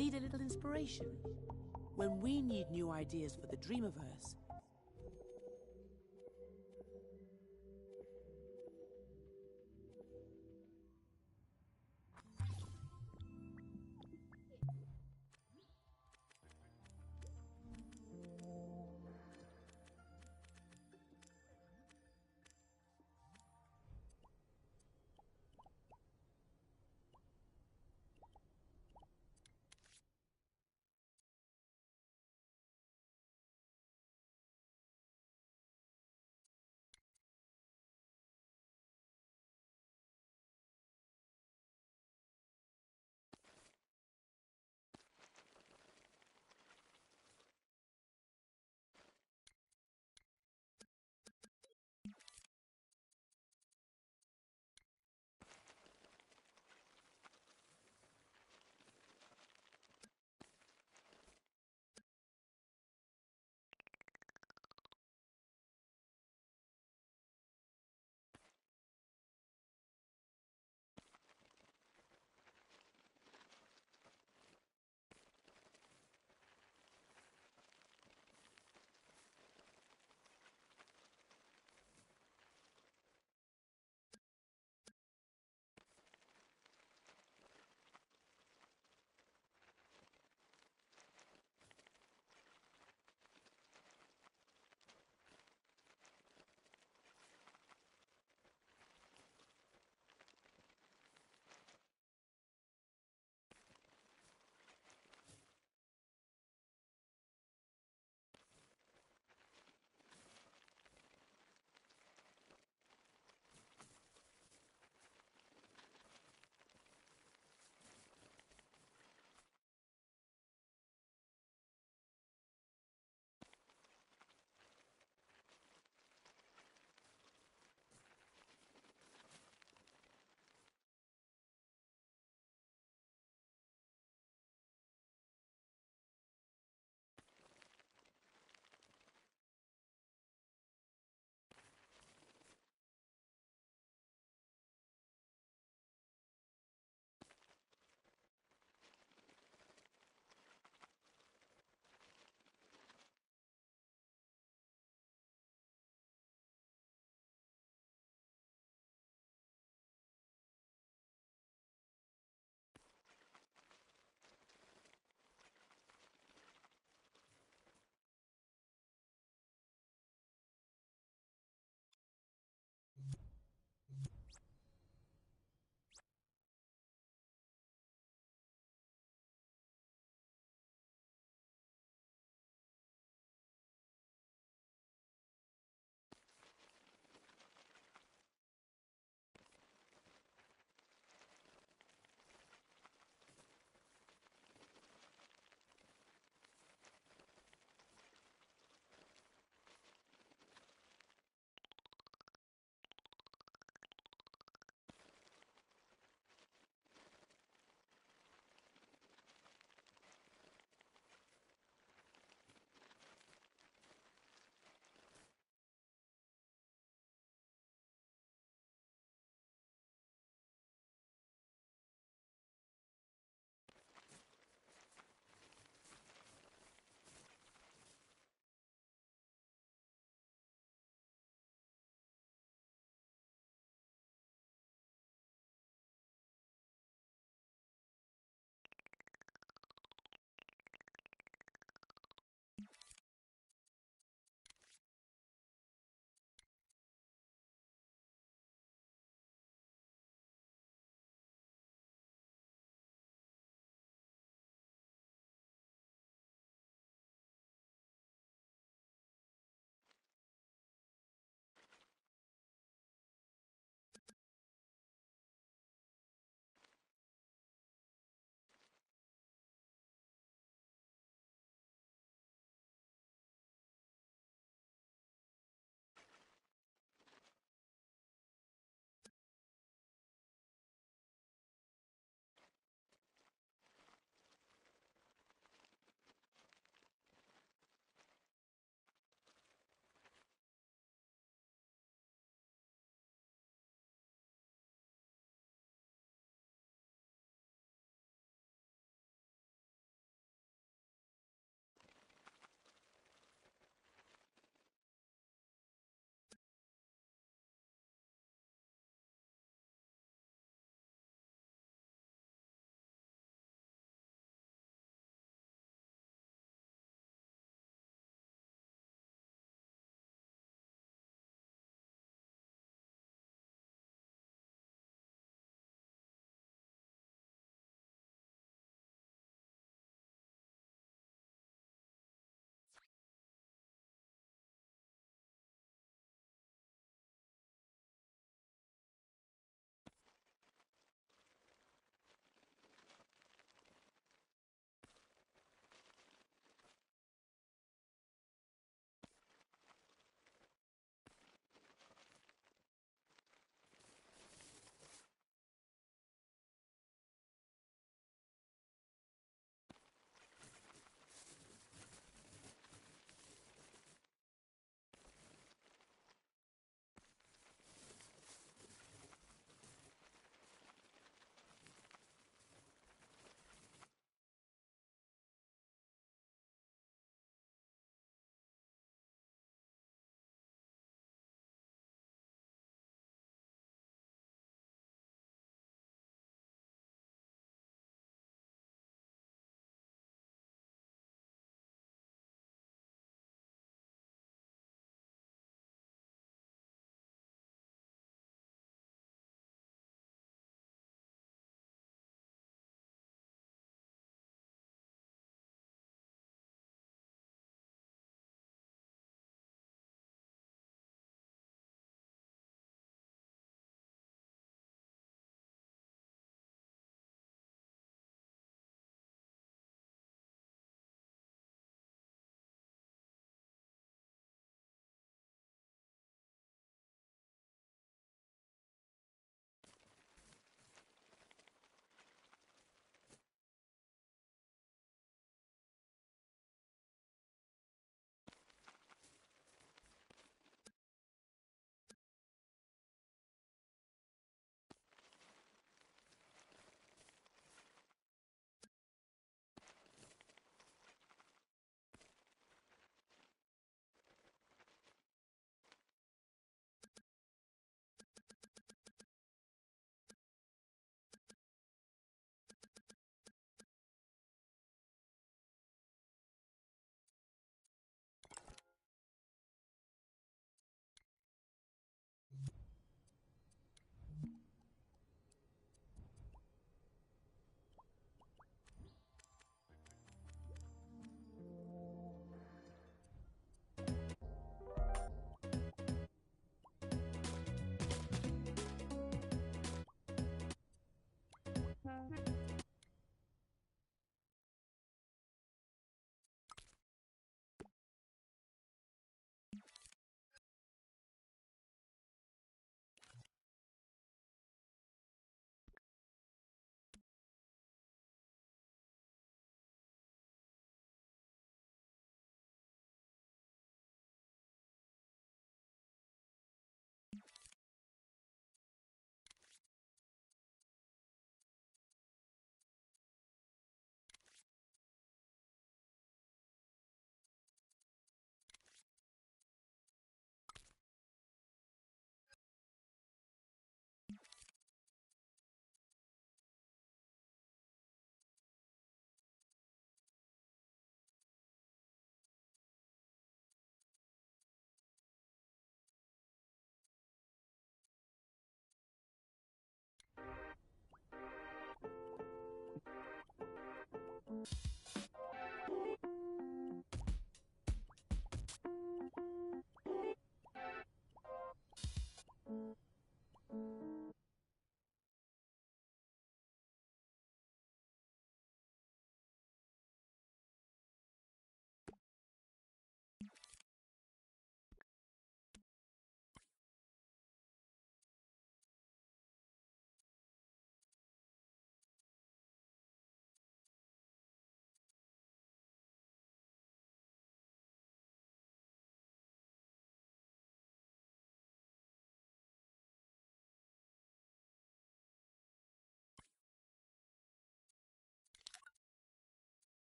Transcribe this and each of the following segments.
Need a little inspiration? When we need new ideas for the Dreamiverse,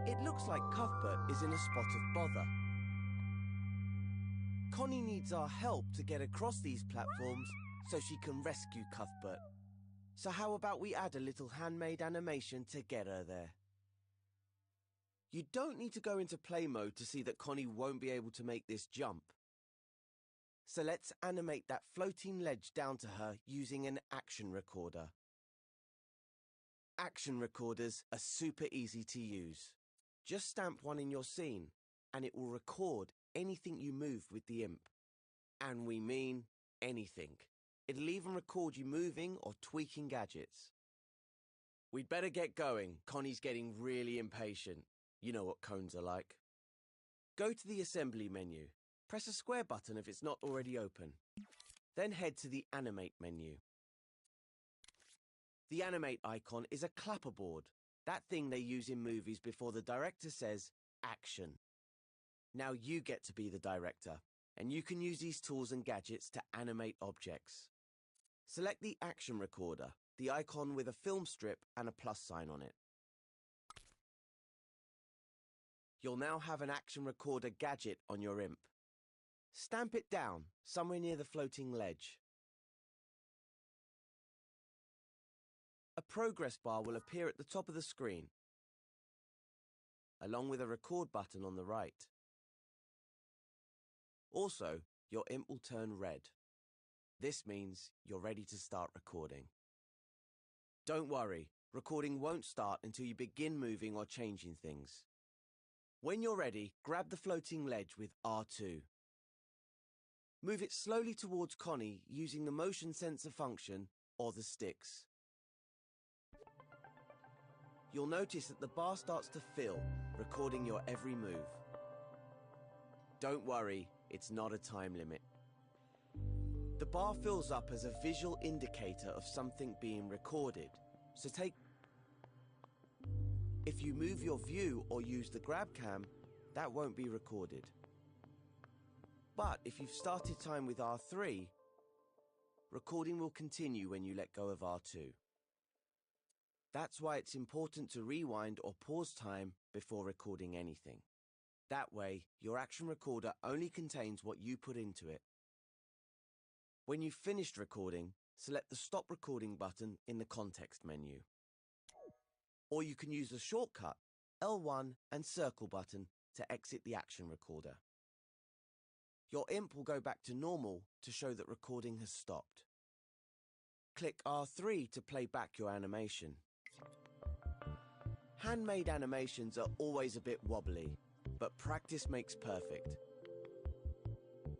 It looks like Cuthbert is in a spot of bother. Connie needs our help to get across these platforms so she can rescue Cuthbert. So how about we add a little handmade animation to get her there? You don't need to go into play mode to see that Connie won't be able to make this jump. So let's animate that floating ledge down to her using an action recorder. Action recorders are super easy to use. Just stamp one in your scene, and it will record anything you move with the imp. And we mean anything. It'll even record you moving or tweaking gadgets. We'd better get going. Connie's getting really impatient. You know what cones are like. Go to the assembly menu. Press a square button if it's not already open. Then head to the animate menu. The animate icon is a clapperboard. That thing they use in movies before the director says, action. Now you get to be the director, and you can use these tools and gadgets to animate objects. Select the action recorder, the icon with a film strip and a plus sign on it. You'll now have an action recorder gadget on your imp. Stamp it down, somewhere near the floating ledge. A progress bar will appear at the top of the screen, along with a record button on the right. Also, your imp will turn red. This means you're ready to start recording. Don't worry, recording won't start until you begin moving or changing things. When you're ready, grab the floating ledge with R2. Move it slowly towards Connie using the motion sensor function or the sticks. You'll notice that the bar starts to fill, recording your every move. Don't worry, it's not a time limit. The bar fills up as a visual indicator of something being recorded, so if you move your view or use the grab cam, that won't be recorded. But if you've started time with R3, recording will continue when you let go of R2. That's why it's important to rewind or pause time before recording anything. That way, your action recorder only contains what you put into it. When you've finished recording, select the Stop Recording button in the context menu. Or you can use the shortcut, L1 and circle button to exit the action recorder. Your imp will go back to normal to show that recording has stopped. Click R3 to play back your animation. Handmade animations are always a bit wobbly, but practice makes perfect.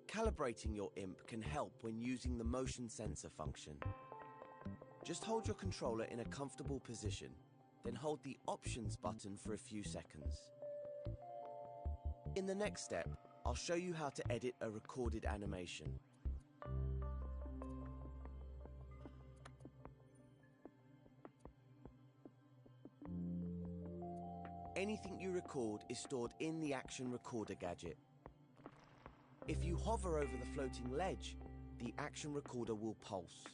Calibrating your imp can help when using the motion sensor function. Just hold your controller in a comfortable position, then hold the Options button for a few seconds. In the next step, I'll show you how to edit a recorded animation. anything you record is stored in the action recorder gadget. If you hover over the floating ledge, the action recorder will pulse.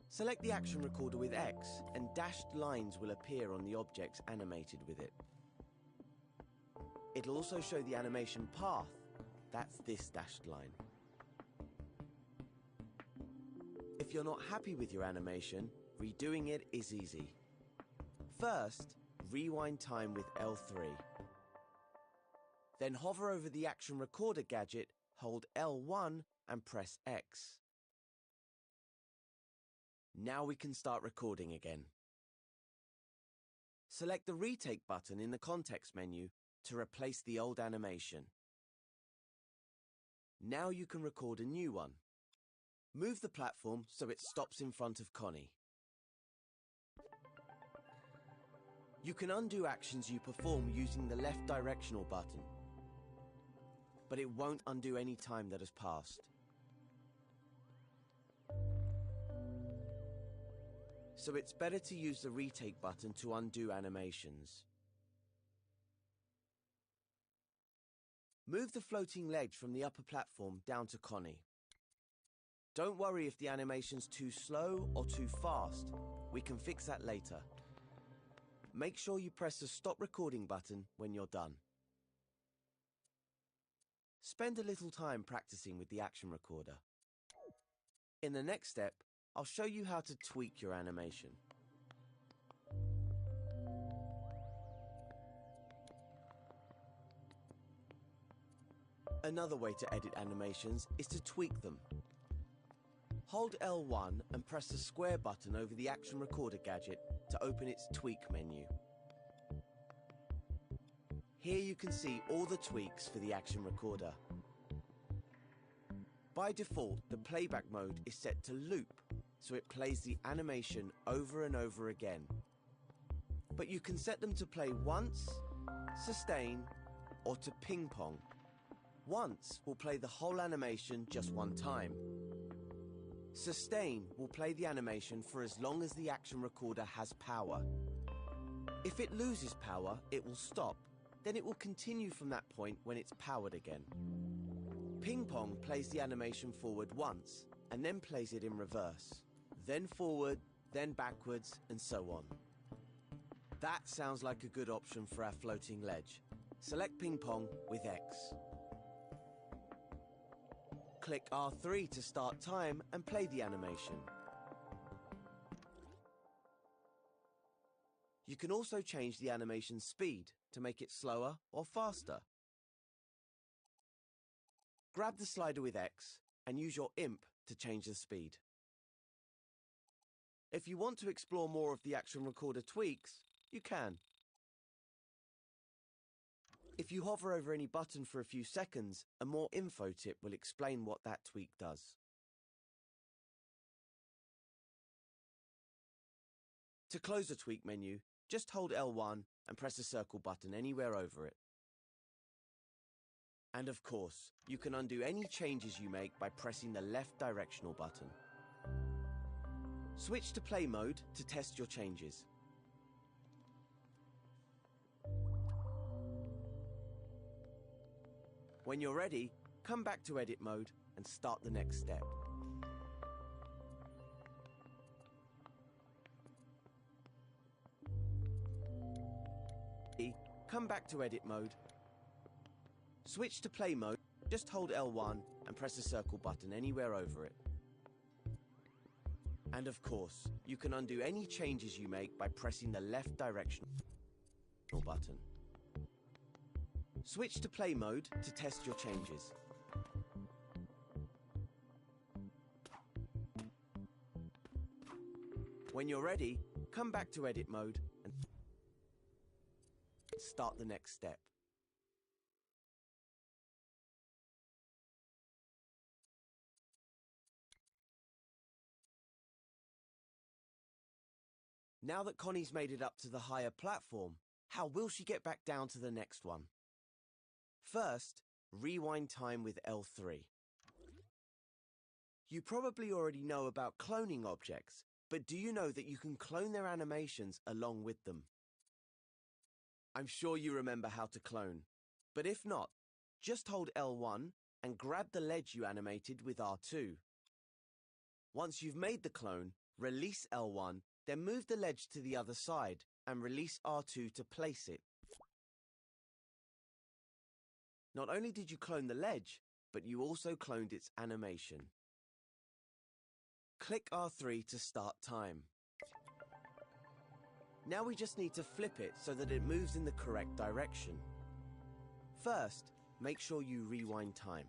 Select the action recorder with X, and dashed lines will appear on the objects animated with it. It'll also show the animation path. That's this dashed line. If you're not happy with your animation, redoing it is easy. First, rewind time with L3. Then hover over the action recorder gadget, hold L1 and press X. Now we can start recording again. Select the retake button in the context menu to replace the old animation. Now you can record a new one. Move the platform so it stops in front of Connie. You can undo actions you perform using the left directional button, but it won't undo any time that has passed. So it's better to use the retake button to undo animations. Move the floating ledge from the upper platform down to Connie. Don't worry if the animation's too slow or too fast. We can fix that later. Make sure you press the stop recording button when you're done. Spend a little time practicing with the action recorder. In the next step, I'll show you how to tweak your animation. Another way to edit animations is to tweak them. Hold L1 and press the square button over the action recorder gadget to open its tweak menu. Here you can see all the tweaks for the action recorder. By default, the playback mode is set to loop, so it plays the animation over and over again. But you can set them to play once, sustain, or to ping pong. Once will play the whole animation just one time. Sustain will play the animation for as long as the action recorder has power. If it loses power, it will stop. Then it will continue from that point when it's powered again. Ping pong plays the animation forward once, and then plays it in reverse. Then forward, then backwards, and so on. That sounds like a good option for our floating ledge. Select ping pong with X. Click R3 to start time and play the animation. You can also change the animation speed to make it slower or faster. Grab the slider with X and use your imp to change the speed. If you want to explore more of the action recorder tweaks, you can. If you hover over any button for a few seconds, a more info tip will explain what that tweak does. To close the tweak menu, just hold L1 and press the circle button anywhere over it. And of course, you can undo any changes you make by pressing the left directional button. Switch to play mode to test your changes. When you're ready, come back to edit mode and start the next step. Come back to edit mode. Switch to play mode, just hold L1 and press the circle button anywhere over it. And of course, you can undo any changes you make by pressing the left directional button. Switch to play mode to test your changes. When you're ready, come back to edit mode and start the next step. Now that Connie's made it up to the higher platform, how will she get back down to the next one? First, rewind time with L3. You probably already know about cloning objects, but do you know that you can clone their animations along with them? I'm sure you remember how to clone. But if not, just hold L1 and grab the ledge you animated with R2. Once you've made the clone, release L1, then move the ledge to the other side and release R2 to place it. Not only did you clone the ledge, but you also cloned its animation. Click R3 to start time. Now we just need to flip it so that it moves in the correct direction. First, make sure you rewind time.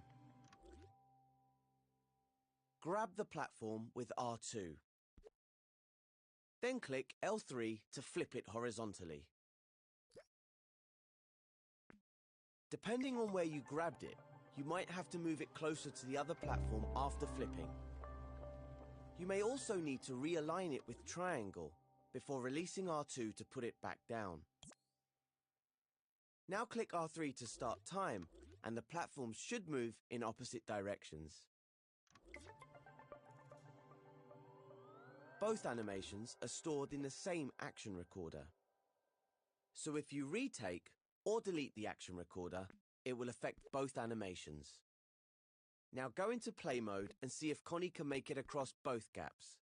Grab the platform with R2. Then click L3 to flip it horizontally. Depending on where you grabbed it, you might have to move it closer to the other platform after flipping. You may also need to realign it with triangle before releasing R2 to put it back down. Now click R3 to start time, and the platform should move in opposite directions. Both animations are stored in the same action recorder. So if you retake or delete the action recorder, it will affect both animations. Now go into play mode and see if Connie can make it across both gaps.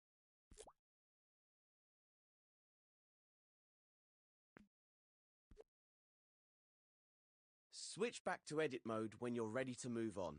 Switch back to edit mode when you're ready to move on.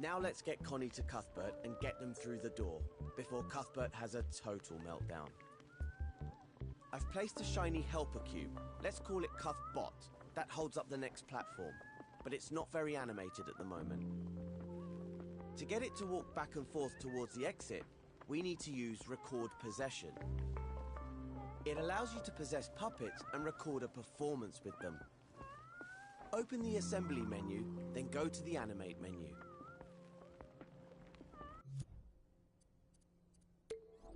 Now let's get Connie to Cuthbert and get them through the door, before Cuthbert has a total meltdown. I've placed a shiny helper cube, let's call it Cuthbot, that holds up the next platform, but it's not very animated at the moment. To get it to walk back and forth towards the exit, we need to use Record Possession. It allows you to possess puppets and record a performance with them. Open the Assembly menu, then go to the Animate menu.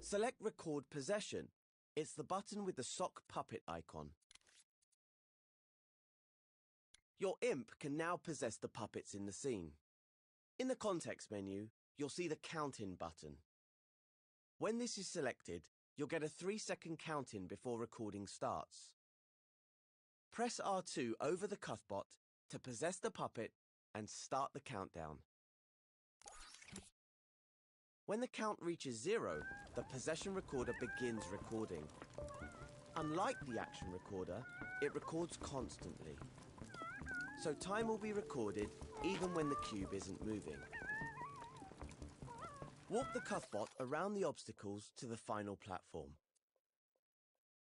Select Record Possession. It's the button with the sock puppet icon. Your imp can now possess the puppets in the scene. In the Context menu, you'll see the Count-In button. When this is selected, you'll get a 3-second count-in before recording starts. Press R2 over the Cuthbot to possess the puppet and start the countdown. When the count reaches 0, the possession recorder begins recording. Unlike the action recorder, it records constantly. So time will be recorded even when the cube isn't moving. Walk the Cuthbot around the obstacles to the final platform.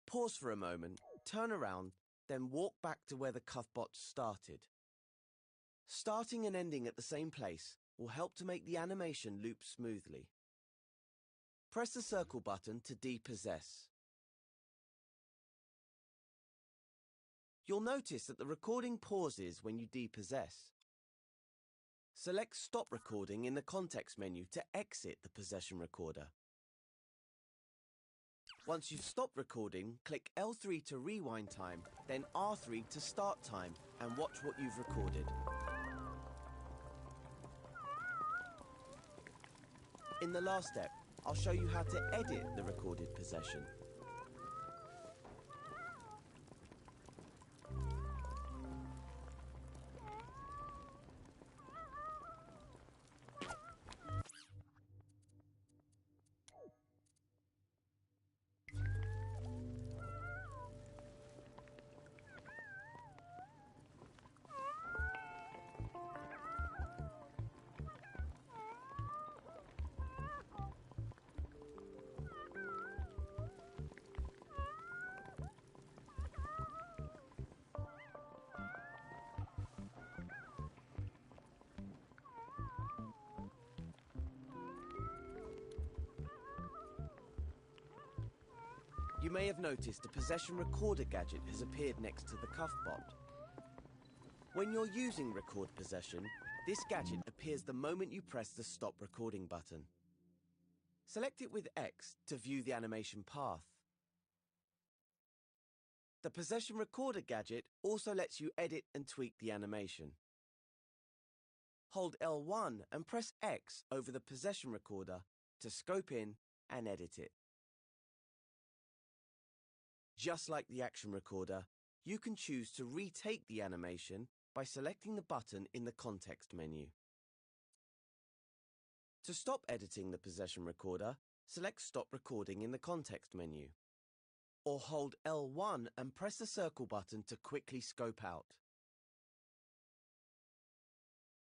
Pause for a moment, turn around, then walk back to where the Cuthbot started. Starting and ending at the same place will help to make the animation loop smoothly. Press the circle button to depossess. You'll notice that the recording pauses when you depossess. Select Stop Recording in the Context menu to exit the possession recorder. Once you've stopped recording, click L3 to rewind time, then R3 to start time, and watch what you've recorded. In the last step, I'll show you how to edit the recorded possession. You may have noticed a possession recorder gadget has appeared next to the cuff bot. When you're using record possession, this gadget appears the moment you press the stop recording button. Select it with X to view the animation path. The possession recorder gadget also lets you edit and tweak the animation. Hold L1 and press X over the possession recorder to scope in and edit it. Just like the action recorder, you can choose to retake the animation by selecting the button in the context menu. To stop editing the possession recorder, select Stop Recording in the context menu. Or hold L1 and press the circle button to quickly scope out.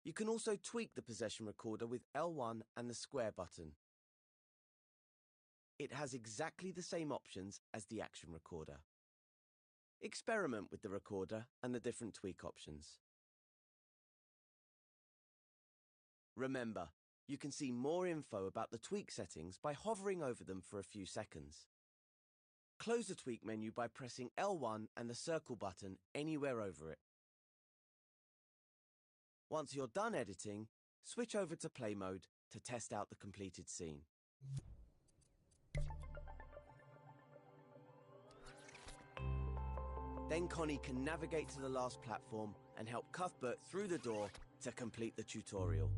You can also tweak the possession recorder with L1 and the square button. It has exactly the same options as the action recorder. Experiment with the recorder and the different tweak options. Remember, you can see more info about the tweak settings by hovering over them for a few seconds. Close the tweak menu by pressing L1 and the circle button anywhere over it. Once you're done editing, switch over to play mode to test out the completed scene. Then Connie can navigate to the last platform and help Cuthbert through the door to complete the tutorial.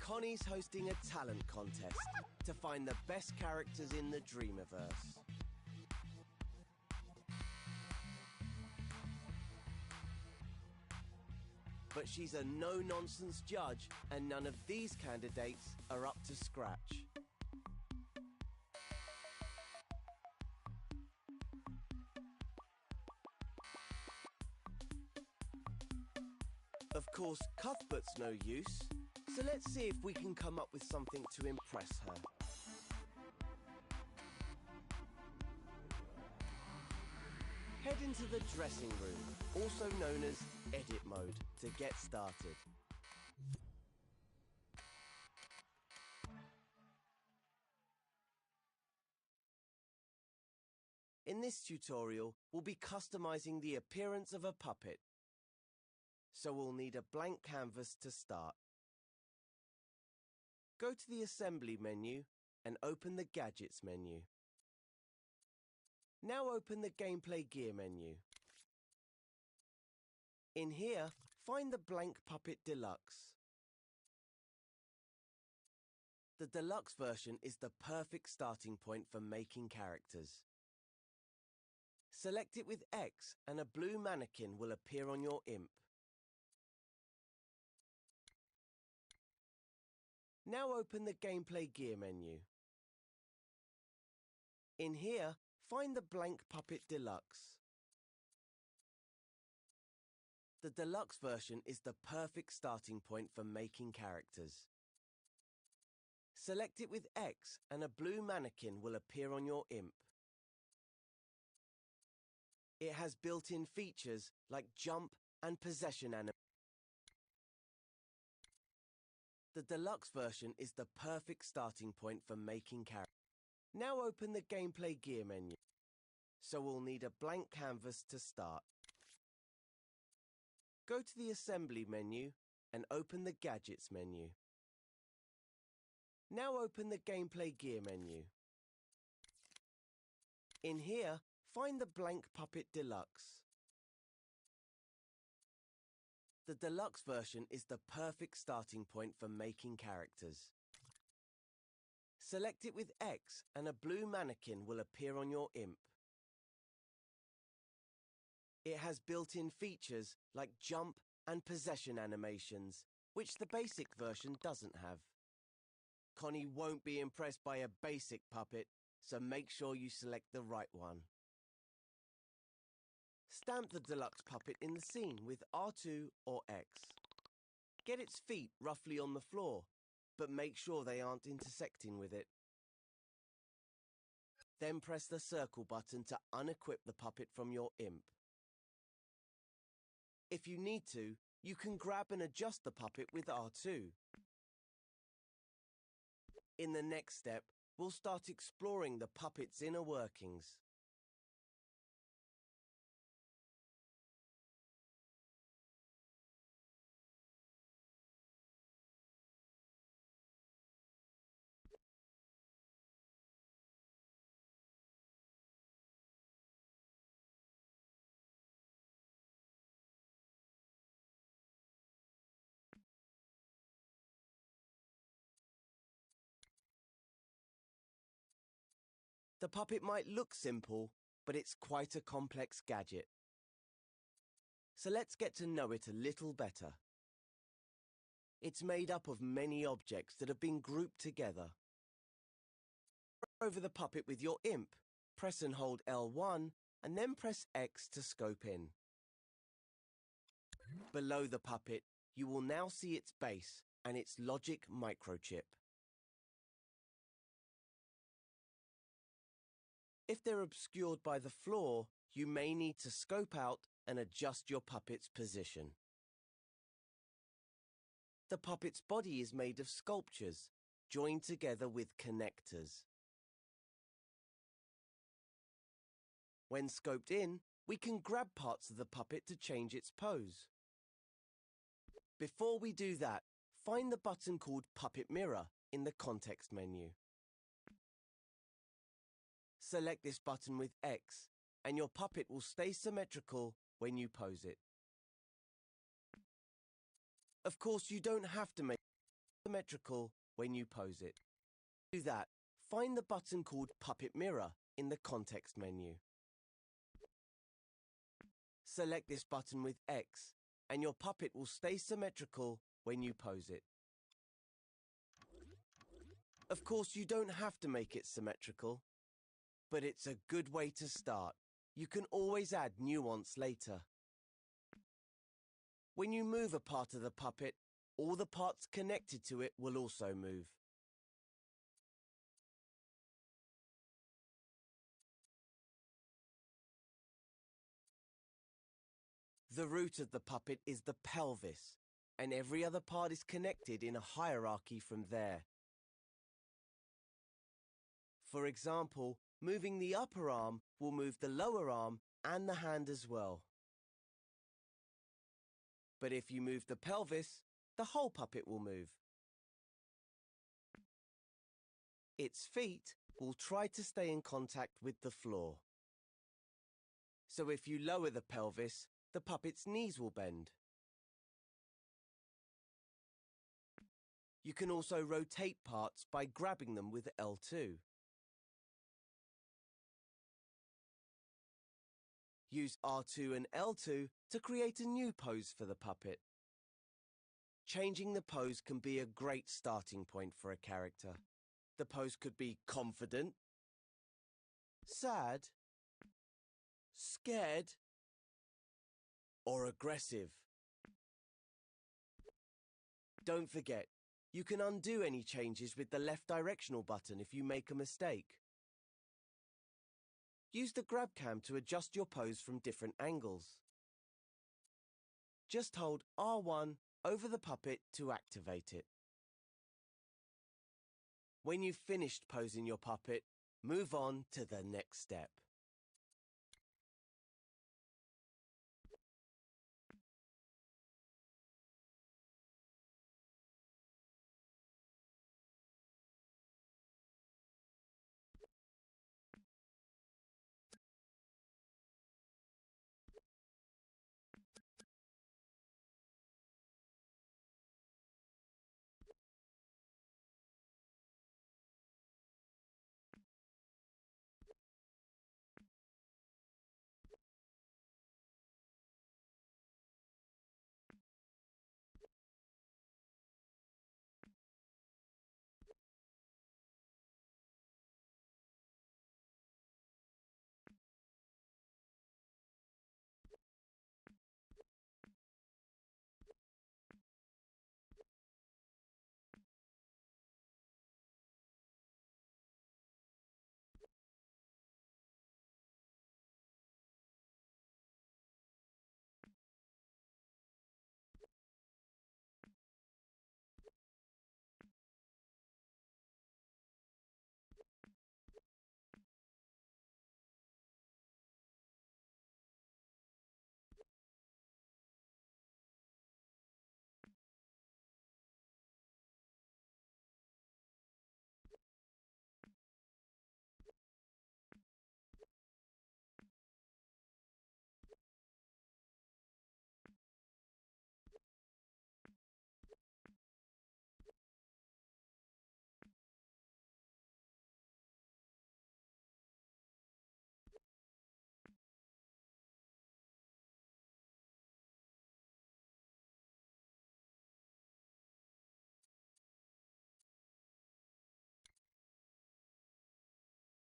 Connie's hosting a talent contest to find the best characters in the Dreamiverse. But she's a no-nonsense judge, and none of these candidates are up to scratch. Of course, Cuthbert's no use, so let's see if we can come up with something to impress her. Head into the dressing room, also known as edit mode, to get started. In this tutorial, we'll be customizing the appearance of a puppet. so we'll need a blank canvas to start. Go to the Assembly menu and open the Gadgets menu. Now open the Gameplay Gear menu. In here, find the blank Puppet Deluxe. The deluxe version is the perfect starting point for making characters. Select it with X and a blue mannequin will appear on your imp. Now open the Gameplay Gear menu. In here, find the blank Puppet Deluxe. The deluxe version is the perfect starting point for making characters. Select it with X and a blue mannequin will appear on your imp. It has built-in features like jump and possession animation. The deluxe version is the perfect starting point for making characters. Now open the Gameplay Gear menu. So we'll need a blank canvas to start. Go to the Assembly menu and open the Gadgets menu. Now open the Gameplay Gear menu. In here, find the blank Puppet Deluxe. The deluxe version is the perfect starting point for making characters. Select it with X and a blue mannequin will appear on your imp. It has built-in features like jump and possession animations, which the basic version doesn't have. Connie won't be impressed by a basic puppet, so make sure you select the right one. Stamp the deluxe puppet in the scene with R2 or X. Get its feet roughly on the floor, but make sure they aren't intersecting with it. Then press the circle button to unequip the puppet from your imp. If you need to, you can grab and adjust the puppet with R2. In the next step, we'll start exploring the puppet's inner workings. The puppet might look simple, but it's quite a complex gadget. So let's get to know it a little better. It's made up of many objects that have been grouped together. Over the puppet with your imp, press and hold L1 and then press X to scope in. Below the puppet, you will now see its base and its logic microchip. If they're obscured by the floor, you may need to scope out and adjust your puppet's position. The puppet's body is made of sculptures, joined together with connectors. When scoped in, we can grab parts of the puppet to change its pose. Before we do that, find the button called Puppet Mirror in the context menu. Select this button with X, and your puppet will stay symmetrical when you pose it. Of course, you don't have to make it symmetrical when you pose it. To do that, find the button called Puppet Mirror in the context menu. Select this button with X, and your puppet will stay symmetrical when you pose it. Of course, you don't have to make it symmetrical, but it's a good way to start. You can always add nuance later. When you move a part of the puppet, all the parts connected to it will also move. The root of the puppet is the pelvis, and every other part is connected in a hierarchy from there. For example, moving the upper arm will move the lower arm and the hand as well. But if you move the pelvis, the whole puppet will move. Its feet will try to stay in contact with the floor. So if you lower the pelvis, the puppet's knees will bend. You can also rotate parts by grabbing them with L2. Use R2 and L2 to create a new pose for the puppet. Changing the pose can be a great starting point for a character. The pose could be confident, sad, scared, or aggressive. Don't forget, you can undo any changes with the left directional button if you make a mistake. Use the grab cam to adjust your pose from different angles. Just hold R1 over the puppet to activate it. When you've finished posing your puppet, move on to the next step.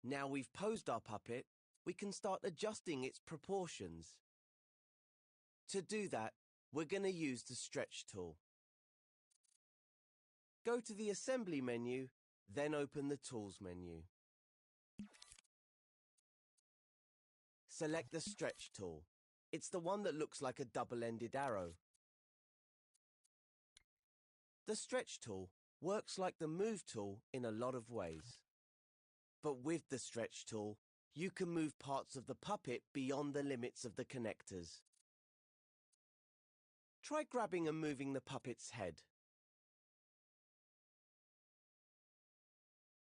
Now we've posed our puppet, we can start adjusting its proportions. To do that, we're going to use the stretch tool. Go to the Assembly menu, then open the Tools menu. Select the stretch tool. It's the one that looks like a double-ended arrow. The stretch tool works like the move tool in a lot of ways. But with the stretch tool, you can move parts of the puppet beyond the limits of the connectors. Try grabbing and moving the puppet's head.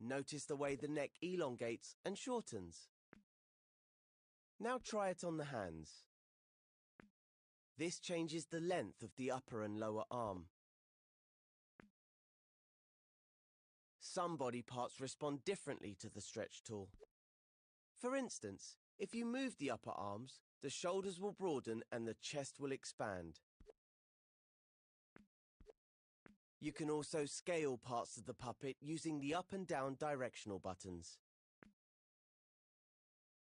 Notice the way the neck elongates and shortens. Now try it on the hands. This changes the length of the upper and lower arm. Some body parts respond differently to the stretch tool. For instance, if you move the upper arms, the shoulders will broaden and the chest will expand. You can also scale parts of the puppet using the up and down directional buttons.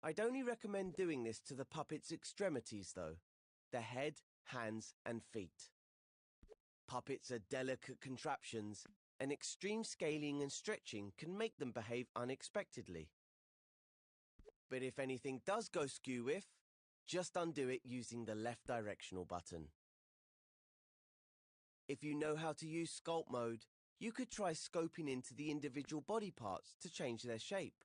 I'd only recommend doing this to the puppet's extremities though, the head, hands and feet. Puppets are delicate contraptions, and extreme scaling and stretching can make them behave unexpectedly. But if anything does go skew-whiff, just undo it using the left directional button. If you know how to use sculpt mode, you could try scoping into the individual body parts to change their shape.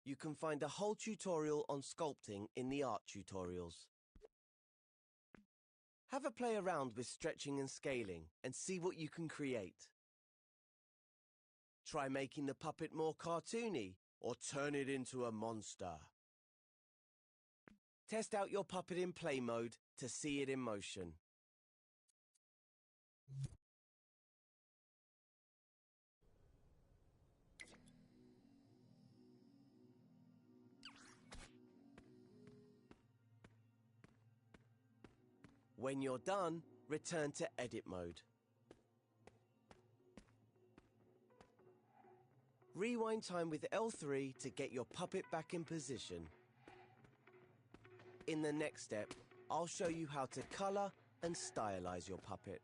You can find a whole tutorial on sculpting in the art tutorials. Have a play around with stretching and scaling and see what you can create. Try making the puppet more cartoony or turn it into a monster. Test out your puppet in play mode to see it in motion. When you're done, return to edit mode. Rewind time with L3 to get your puppet back in position. In the next step, I'll show you how to color and stylize your puppet.